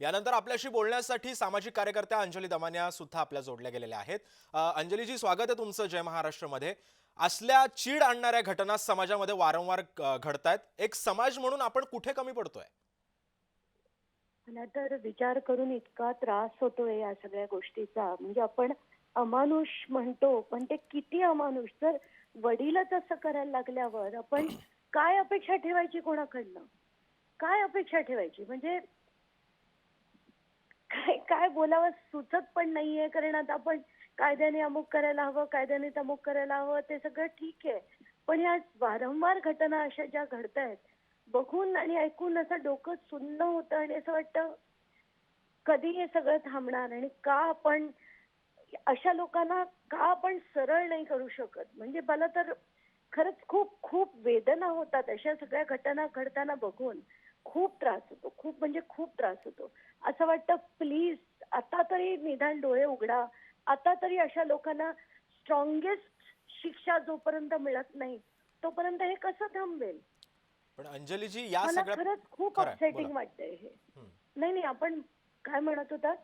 यानंतर आपल्याशी बोलण्यासाठी सामाजिक कार्यकर्त्या अंजली दमानिया सुद्धा आपल्या जोडल्या गेलेल्या आहेत। अंजलीजी, स्वागत आहे तुमचं जय महाराष्ट्रमध्ये। असल्या चीड आणणाऱ्या घटना समाजामध्ये वारंवार घडतायत। एक समाज म्हणून आपण कुठे कमी पडतोय? मला तर विचार करून इतका त्रास होतोय या सगळ्या गोष्टीचा। म्हणजे आपण अमानुष म्हणतो, पण ते किती अमानुष? जर वडीलच असं करायला लागल्यावर आपण काय अपेक्षा ठेवायची कोणाकडनं? काय अपेक्षा ठेवायची? म्हणजे काय काय बोलावं सुचत पण नाहीये, कारण आता आपण कायद्याने अमुक करायला हवं, कायद्याने तमुक करायला हवं, ते सगळं ठीक आहे। पण या वारंवार घटना अशा ज्या घडतायत, बघून आणि ऐकून असं डोकं सुन्न होतं आणि असं वाटतं कधी हे सगळं थांबणार आणि का आपण अशा लोकांना का आपण सरळ नाही करू शकत? म्हणजे मला तर खरंच खूप खूप वेदना होतात अशा सगळ्या घटना घडताना बघून। खूप त्रास होतो, खूप म्हणजे खूप त्रास होतो। असं वाटतं प्लीज आता तरी निदान डोळे उघडा, आता तरी अशा लोकांना स्ट्रॉंगेस्ट शिक्षा जोपर्यंत मिळत नाही तोपर्यंत हे कसं थांबेल? पण अंजलीजी, या मला सगळ्या खरंच खूप खरंय, बोला। अपसेटिंग वाटतंय हे। नाही नाही, आपण काय म्हणत होतात?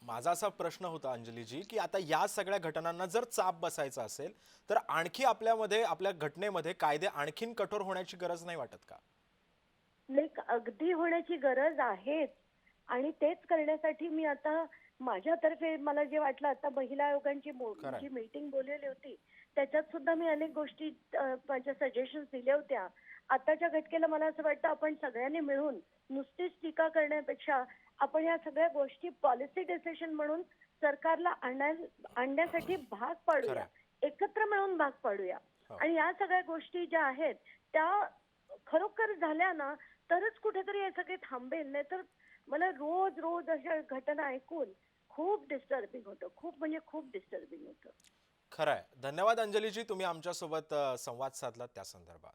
माझा असा प्रश्न होता अंजलीजी, की आता या सगळ्या घटनांना जर चाप बसायचा असेल, तर आणखी आपल्यामध्ये, आपल्या घटनेमध्ये कायदे आणखीन कठोर होण्याची गरज नाही वाटत का? नाही, अगदी होण्याची गरज आहेच आणि तेच करण्यासाठी मी आता माझ्यातर्फे मला जे वाटलं, आता महिला आयोगांची खरंय। जी मीटिंग बोलवली होती त्याच्यात सुद्धा मी अनेक गोष्टी माझ्या सजेशन्स दिल्या होत्या। आताच्या घटकेला मला असं वाटतं आपण सगळ्यांनी मिळून नुसतीच टीका करण्यापेक्षा आपण या सगळ्या गोष्टी पॉलिसी डिसिजन म्हणून सरकारला आणण्यासाठी भाग पाडूया, खरंय। एकत्र मिळून भाग पाडूया। हो। आणि या सगळ्या गोष्टी ज्या आहेत त्या खरोखर झाल्या ना तरच कुठेतरी हे सगळे थांबेल। नाहीतर मला रोज रोज अशा घटना ऐकून खूप डिस्टर्बिंग होतं, खूप म्हणजे खूप डिस्टर्बिंग होतं। खरंय। धन्यवाद अंजलीजी, तुम्ही आमच्या सोबत संवाद साधलात त्या संदर्भात।